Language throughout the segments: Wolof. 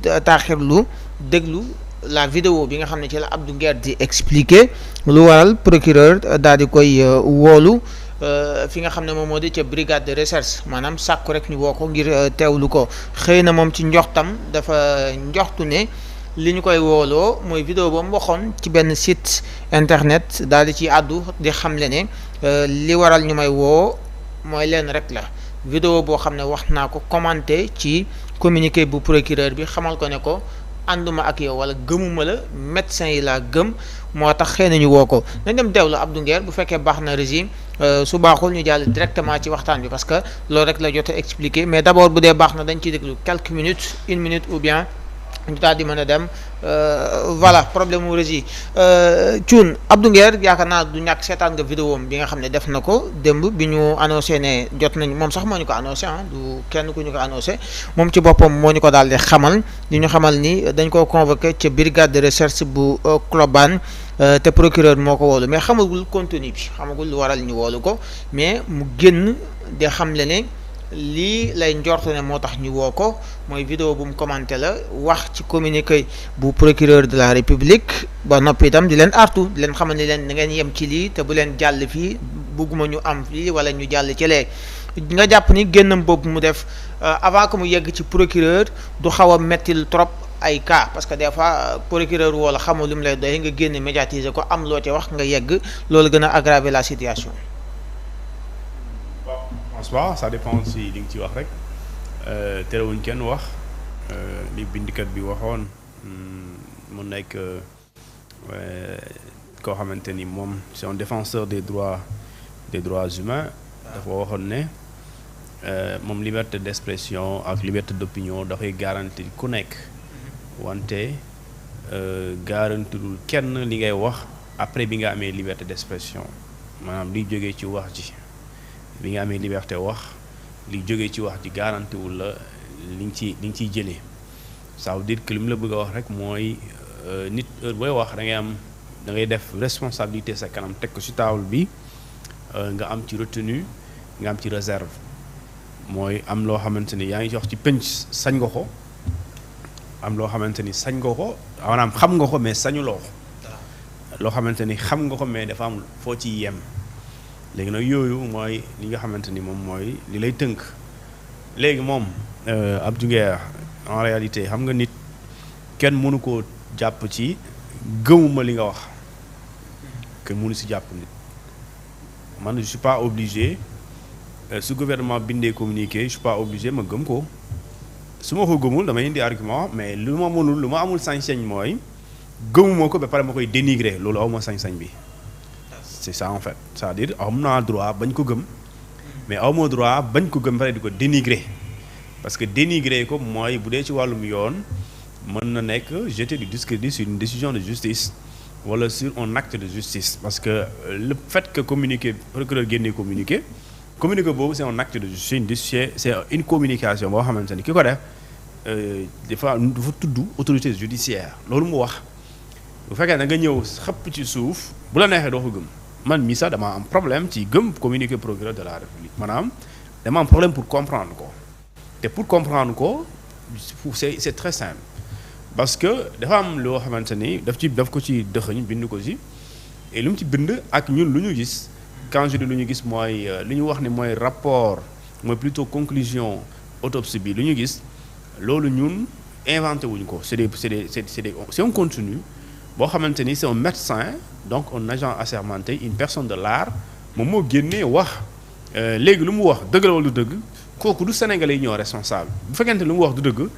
taaxirlu déglu la vidéo bi nga xam ne ci la Abdou Nguer di expliquer lu waral procureur daal di koy woolu fi nga xam ne moom moo di ca brigade de recherche maanaam sàkku rek ñu woo ko ngir teewlu ko xëy na moom ci njoxtam dafa njoxtu ne li ñu koy wooloo mooy vidéo ba mu waxoon ci benn site internet daal di ci àddu di xamle ne li waral ñu may woo mooy leen rek la vidéo boo xam ne wax naa ko commenté ci communiqué bu procureur bi xamal ko ne ko ànduma ak yow wala gëmuma la médecin yi laa gëm moo tax xëy nañu woo ko nañ dem teewlu Abdou Nguer bu fekkee baax na régime su baaxul ñu jàll directement ci waxtaan bi parce que loolu rek la jot a expliqué mais d'abord bu dee baax na dañ ciy déglu quelques minutes une minute ou bien ñu daal di mën a dem voilà problème mu régie Thioune Abdou Nguer yaakaar naa du ñàkk seetaan nga vidéo am bi nga xam ne def na ko démb bi ñu annoncé ne jot nañ moom sax moo ñu ko annoncé du kenn ku ñu ko annoncé moom ci boppam moo ñu ko daal di xamal di ñu xamal ni dañ koo convoqué ca brigade de recherche bu Colobane te procureur moo ko woolu mais xamagul contenu bi xamagul lu waral ñu woolu ko mais mu génn di xamle ne lii lay njortu ne moo tax ñu woo ko mooy vidéo bu mu commenté la wax ci communiqué bu procureur de la république ba noppi itam di leen artu di leen xamal ni leen da ngeen yem ci lii te bu leen jàll fii bugguma ñu am fii wala ñu jàll ci lee nga jàpp ni génnam boobu mu def avant que mu yegg ci procureur du xaw a mettil trop ay cas parce que des fois procureur wala xamul lu mu lay doy nga génn médiatiser ko am loo ci wax nga yegg loolu gën a aggraver la situation. Bon, ça dépend si li nga ci wax rek terewuñ kenn wax li bindikat bi waxoon mu nekk koo xamante ni moom c'est un défenseur des droits humains dafa waxoon ne moom liberté d'expression ak liberté d'opinion dafay garantir ku nekk wante garantirul kenn li ngay wax après bi nga amee liberté d'expression maanaam liy jógee ci wax ji bi nga amee liberté wax li jógee ci wax ji garantiwul la li nga ciy jëlee ça veut dire que li mu la bëgg a wax rek mooy nit heure booy wax da ngay def responsabilité sa kanam teg ko ci table bi nga am ci retenue nga am ci réserve mooy am loo xamante ni yaa ngi ci wax ci penc sañ nga ko am loo xamante ni sañ nga ko maanaam xam nga ko mais sañuloo ko loo xamante ni xam nga ko mais dafa am foo ciy yem léegi nag yooyu mooy li nga xamante ni moom mooy li lay tënk léegi moom Abdou Nguer en réalité xam nga nit kenn mënu koo jàpp ci gëmuma li nga wax kenn mënu si jàpp nit man je suis pas obligé su gouvernement bindee communiqué je suis pas obligé ma gëm ko su ma ko gëmul damay indi argument mais lu ma amul sañ-sañ mooy gëmuma ko ba pare ma koy dénigrer loolu awma sañ-sañ bi c'est ça en fait c'est-à-dire am naa droit bañ ko gëm mais awma droit bañ ko gëm pare di ko dénigrer parce que dénigrer ko mooy bu dee ci wàllum yoon mën na nekk jeter du discrédit sur une décision de justice wala sur un acte de justice parce que le fait que procureur génnee communiqué boobu c'est un acte de justice c'est une communication boo xamante ni ki ko def dafa tudd autorité judiciaire loolu mu wax bu fekkee da nga ñëw xëpp ci suuf bu la neexee doo ko gëm man mii sax dama am problème ci gëm communiqué procureur de la république maanaam dama am problème pour comprendre ko te pour comprendre ko c'est très simple parce que dafa am loo xamante ni daf ko ci dëxëñ bind ko ci et lu mu ci bind ak ñun lu ñu gis quand je dis lu ñu gis mooy li ñu wax ne mooy rapport mooy plutôt conclusion autopsie bi lu ñu gis loolu ñun inventé wuñ ko c'est un contenu boo xamante ni c'est un médecin donc un agent assermenté une personne de l'art moom moo génnee wax léegi lu mu wax dëgg la wala du dëgg kooku du sénégalais yi ñoo responsable bu fekkente lu mu wax du dëgg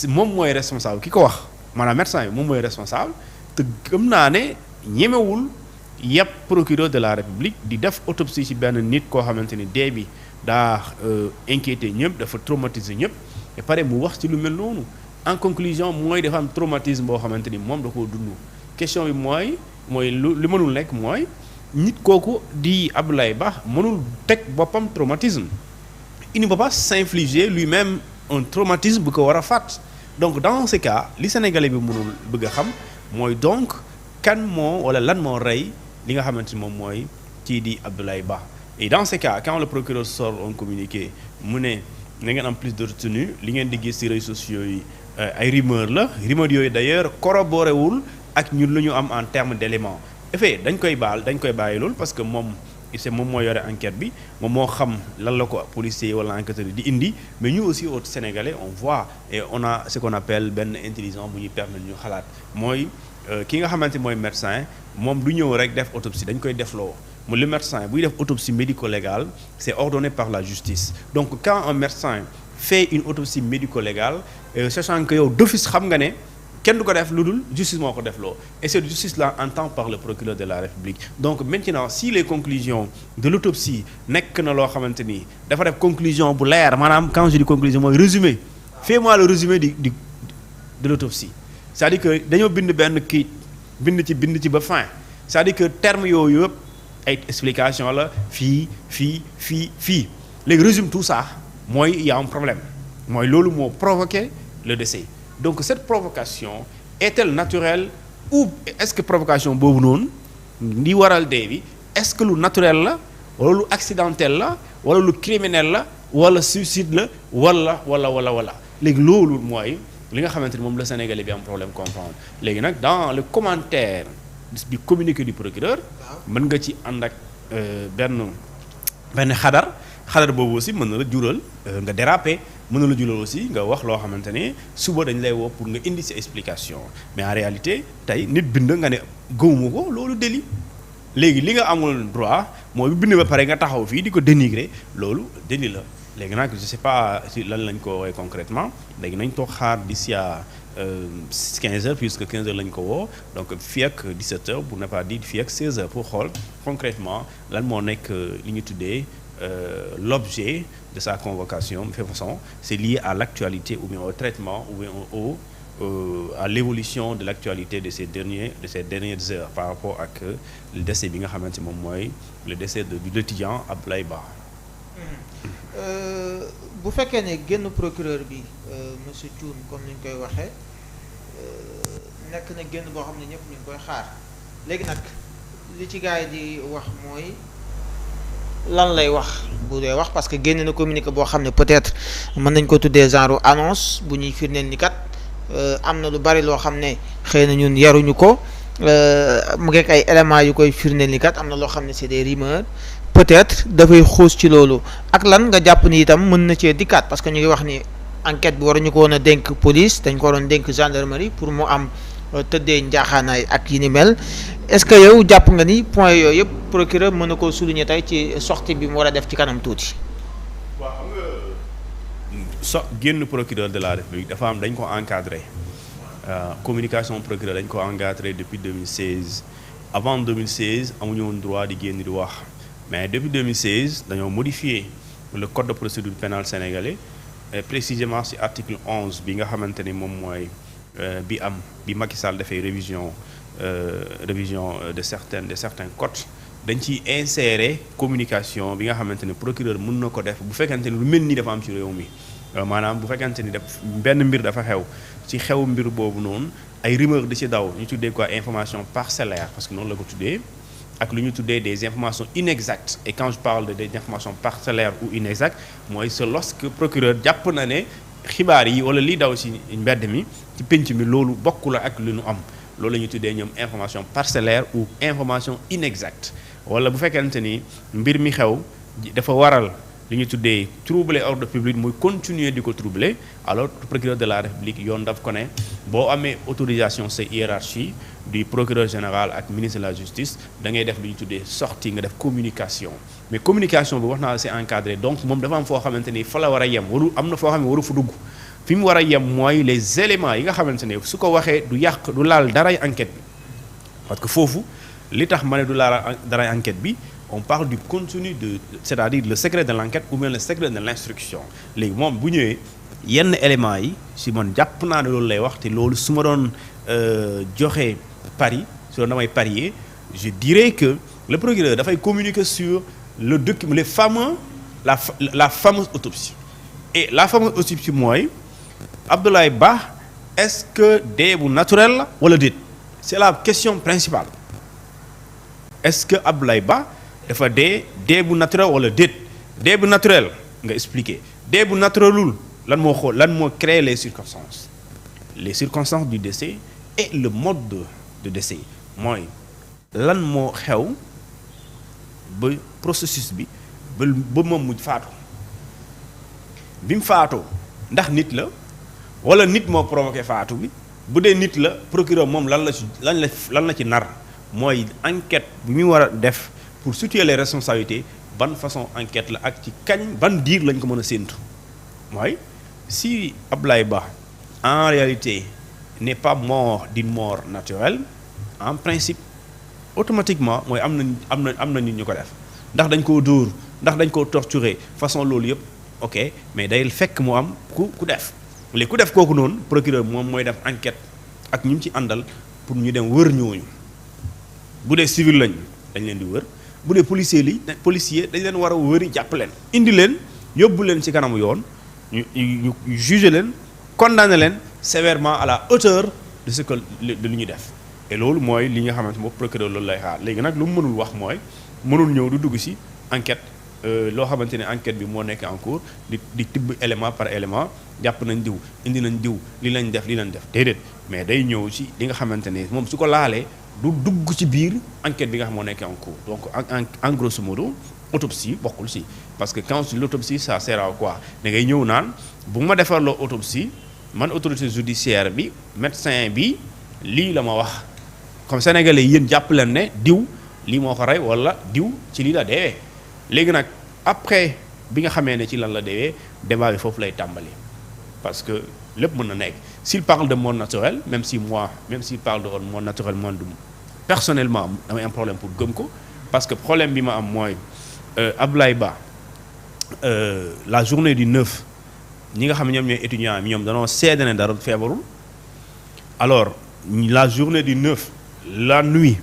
moom mooy responsable ki ko wax maanaam médecin bi moom mooy responsable te gëm naa ne ñemewul yëpp procureur de la république di def autopsie ci benn nit koo xamante ni dee bi daa inquiété ñëpp dafa traumatiser ñëpp et pare mu wax ci lu mel noonu en conclusion mooy dafa am traumatisme boo xamante ni moom da koo dund question bi mooy li mënul nekk mooy nit kooku di Abdoulaye Ba mënul teg boppam traumatisme il ne peut pas s'infliger lui-même un traumatisme bu ko war a fàtt donc dans ce cas li Sénégalais bi mënul bëgg a xam mooy donc kan moo wala lan moo rey li nga xamante ni moom mooy kii di Abdoulaye Ba et dans ce cas quand le procureur sort un communiqué mu ne na ngeen am plus de retenue li ngeen di gis ci réseaux sociaux yi ay rumeur la rumeur yooyu d'ailleurs corroboré wul ak ñun lu ñu am en terme d'éléments effet dañ koy bàyyi loolu parce que moom moo yore enquête bi moom moo xam lan la ko policier wala enquêteur di indi mais ñu aussi au Sénégalais on voit et on a ce qu'on appelle benn intelligence bu ñuy permettre ñu xalaat mooy ki nga xamante mooy médecin moom du ñëw rek def autopsie dañ koy defloo mu le médecin buy def autopsie médico-légale c'est ordonné par la justice donc quand un médecin fait une autopsie médico-légale sachant que yow d'office xam nga ne kenn du ko def lu dul justice moo ko defloo et cette justice là entend par le procureur de la République donc maintenant si les conclusions de l'autopsie nekk na loo xamante ni dafa def conclusion bu leer maanaam quand je dis conclusion mooy résumé fais-moi le résumé de l'autopsie c'est-à-dire que dañoo bind benn kayit bind ci ba fin c'est-à-dire que terme yooyu yëpp ay explication la fii léegi résume tout ça mooy il y a un problème mooy loolu moo provoqué le décès donc cette provocation est-elle naturelle ou est-ce que provocation boobu noonu li waral dee bi est-ce que lu naturel la wala lu accidentel la wala lu criminel la wala suicide la wala léegi loolu mooy li nga xamante ni moom la Sénégalais bi am problème comprendre léegi nag dans le commentaire du communiqué du procureur mën nga ci ànd ak benn xadar boobu aussi mën na la jural nga déraper mën na la jural aussi nga wax loo xamante ne suba dañ lay woo pour nga indi sa explication mais en réalité tey nit bind nga ne gëwuma ko loolu délit léegi li nga amul droit mooy bu bind ba pare nga taxaw fii di ko dénigrer loolu délit la léegi nag je sais pas si lan lañ ko woowee concrètement léegi nañ toog xaar d'ici à 15 heures puisque 15 heures lañ ko woo donc fii ak 17 heures pour ne pas dire fii ak 16 heures pour xool concrètement lan moo nekk li ñu tuddee l'objet de sa convocation de toute façon c'est lié à l'actualité ou bien au traitement ou bien à l'évolution de l'actualité de ces dernières heures par rapport ak le décès bi nga xamante moom mooy le décès du étudiant Abdoulaye Ba. bu fekkee ne génn procureur bi monsieur Thioune comme ni ñu koy waxee nekk na génn boo xam ne ñëpp ñu ngi koy xaar léegi nag li ci gars yi di wax mooy lan lay wax bu dee wax parce que génn na communiqué boo xam ne peut-être mën nañ ko tuddee genre annonce bu ñuy firndeel ni kat am na lu bari loo xam ne xëy na ñun yaruñu ko mu ngeek ay éléments yu koy firndeel ni kat am na loo xam ne c'est des rumeurs peut-être dafay xuus ci loolu ak lan nga jàpp ni itam mën na cee dikkaat parce que ñu ngi wax ni enquête bi waruñu ko woon a dénk police dañ ko waroon dénk gendarmerie pour mu am tëddee njaaxaanaay ak yi ni mel est-ce que yow jàpp nga ni point yooyu yëpp procureur mën na koo souligner tey ci sortie bi mu war a def ci kanam tuuti. waaw xam nga génn procureur de la République dafa am dañ ko encadré communication procureur dañ ko encadré depuis 2016 avant 2016 amuñu woon droit di génn di wax mais depuis 2016 dañoo modifier le code de procédure pénale sénégalais et précisément ci article 11 bi nga xamante ni moom mooy bi Macky Sall dafay révision de certains codes dañ ciy insérer communication bi nga xamante ni procureur mën na ko def bu fekkente ni lu mel ni dafa am ci réew mi maanaam bu fekkente ni def benn mbir dafa xew ci xew mbir boobu noonu ay rumeur di ci daw ñu tuddee quoi information parcellaire parce que noonu la ko tuddee ak lu ñu tuddee des informations inexactes et quand je parle de des informations parcellaires ou inexactes mooy c'est lorsque procureur jàpp na ne xibaar yi wala lii daw ci mbedd mi ci pénc mi loolu bokkul ak lu ñu am loolu la ñuy tuddee ñoom information parcellaire ou information inexacte wala bu fekkente ni mbir mi xew dafa waral li ñuy tuddee troubler ordre public muy continuer di ko troubler alors procureur de la République yoon daf ko ne boo amee autorisation sa hiérarchie du procureur général ak ministre de la justice da ngay def lu ñu tuddee sortie nga def communication mais communication bi wax naa la c'est encadré donc moom dafa am foo xamante ni fa la war a yem am na foo xam ne waru fa dugg fi mu war a yem mooy les éléments yi nga xamante ne su ko waxee du laal daray enquête bi parce que foofu li tax ma ne du laal daray enquête bi on parle du contenu c'est-à-dire le secret de l'enquête ou bien le secret de l'instruction léegi moom bu ñëwee yenn éléments yi si man jàpp naa ne loolu lay wax te loolu su ma doon joxe pari su doon damay parier je dirais que le procureur dafay communiquer sur le document la fameuse autopsie et la fameuse autopsie mooy Abdoulaye Ba est-ce que dee bu naturel la wala déet c'est la question principale est-ce que Abdoulaye Ba dafa dee bu naturel wala déet dee bu naturel nga expliquer dee bu naturelul lan moo créer les circonstances les circonstances du décès et le mode de décès mooy lan moo xew ba processus bi ba moom mu faatu bi mu faatoo ndax nit la walla nit moo provoqué faatu bi bu dee nit la procureur moom lan la ci nar mooy enquête bi mu war a def pour situer les responsabilités ban façon enquête la ak ci kañ ban diir lañ ko mën a séentu mooy si Ablaye Ba en réalité n'est pas mort d'une mort naturelle en principe automatiquement mooy am na nit ñu ko def ndax dañ koo dóor ndax dañ koo torturer façon loolu yëpp ok mais day fekk mu am ku def léegi ku def kooku noonu procureur moom mooy def enquête ak ñu ci àndal pour ñu dem wër ñooñu bu dee civil lañ dañ leen di wër bu dee policier dañ leen war a wëri jàpp leen indi leen yóbbu leen ci kanamu yoon ñu juger leen condamner leen sévèrement à la hauteur de ce que de lu ñu def et loolu mooy li nga xamante moom procureur loolu lay xaar léegi nag lu mu mënul wax mooy mënul ñëw du dugg ci enquête loo xamante ne enquête bi moo nekk en cours di tibb élément par élément jàpp nañ diw indi nañ diw li lañ def déedéet mais day ñëw ci li nga xamante ne moom su ko laalee du dugg ci biir enquête bi nga xam moo nekk en cours donc en grosso modo autopsie bokkul ci parce que quand l'autopsie ça sert à quoi da ngay ñëw naan bu ma defarloo autopsie man autorité judiciaire bi médecin bi lii la ma wax comme sénégalais yéen jàpp leen ne diw lii moo ko rey walla diw ci lii la deewee léegi nag après bi nga xamee ne ci lan la deewee débat bi foofu lay tàmbali parce que lépp mën na nekk s'il parle de mort naturelle même s'il parle de mort naturelle man du personnellement damay am problème pour gëm ko parce que problème bi ma am mooy Ablaye Ba la journée du 9 ñi nga xam ne ñoom ñooy étudiants yi ñoom danoo seede ne dara feebarul alors la journée du 9 la nuit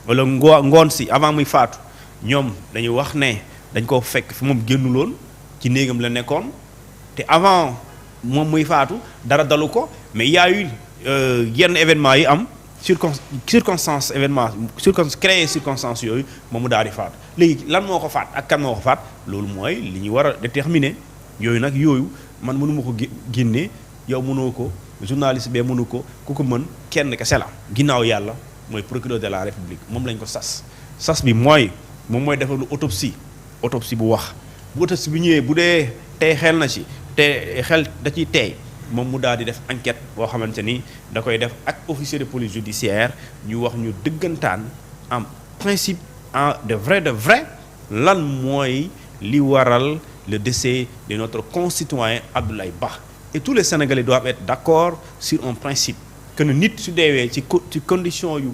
wala ngoon si avant muy faatu ñoom dañuy wax ne dañ ko fekk fi moom génnuloon ci néegam la nekkoon te avant moom muy faatu dara dalu ko mais y a eu yenn événement yi am circonstance créé circonstance yooyu moom mu daal di faatu léegi lan moo ko faat ak kan moo ko faat loolu mooy li ñu war a déterminer yooyu nag man mënuma ko génnee yow mënoo ko journaliste bee mënu ko ku ko mën kenn kese la ginnaaw yàlla mooy procureur de la république moom lañ ko sas bi mooy moom mooy defal lu autopsie bu wax bu autopsie bi ñëwee bu dee tey xel na ci te xel da ciy teey moom mu daal di def enquête boo xamante ni da koy def ak officier de police judiciaire ñu wax ñu dëggantaan en principe de vrai lan mooy li waral le décès de notre concitoyen Abdoulaye Ba et tous les Sénégalais doivent être d'accord sur un principe que nit su deewee ci condition yu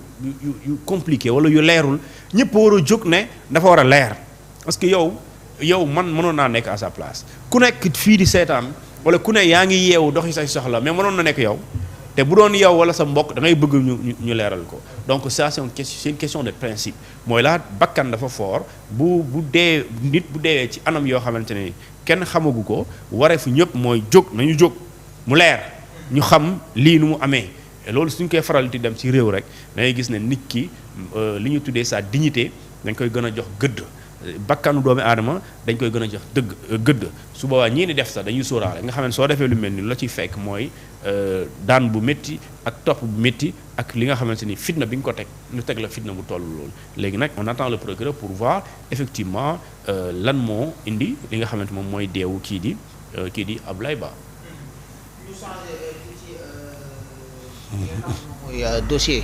compliqué wala yu leerul ñëpp war a jóg ne dafa war a leer parce que yow man mënoon naa nekk à sa place ku nekk fii di seetaan wala ku ne yaa ngi yeewu doxi say soxla mais mënoon na nekk yow te bu doon yow wala sa mbokk da ngay bëgg ñu leeral ko donc ça c'est une question de principe mooy laa bakkan dafa fort bu nit bu deewee ci anam yoo xamante ne kenn xamagu ko waree fu ñëpp mooy nañu jóg mu leer ñu xam lii nu mu amee loolu suñ koy faral di dem ci réew rek da ngay gis ne nit ki li ñu tuddee sa dignité dañ koy gën a jox gëdd bakkanu doomi aadama dañ koy gën a jox gëdd su boobaa ñii ni def sax dañuy sóoraale nga xam ne soo defee lu mel ni la ciy fekk mooy daan bu métti ak topp bu métti ak li nga xamante ni fitna bi nga ko teg ñu teg la fitna bu toll loolu léegi nag on attend le procureur pour voir effectivement lan moo indi li nga xamante moom mooy deewu kii di Ablaye Ba. ñu changé ci dossier.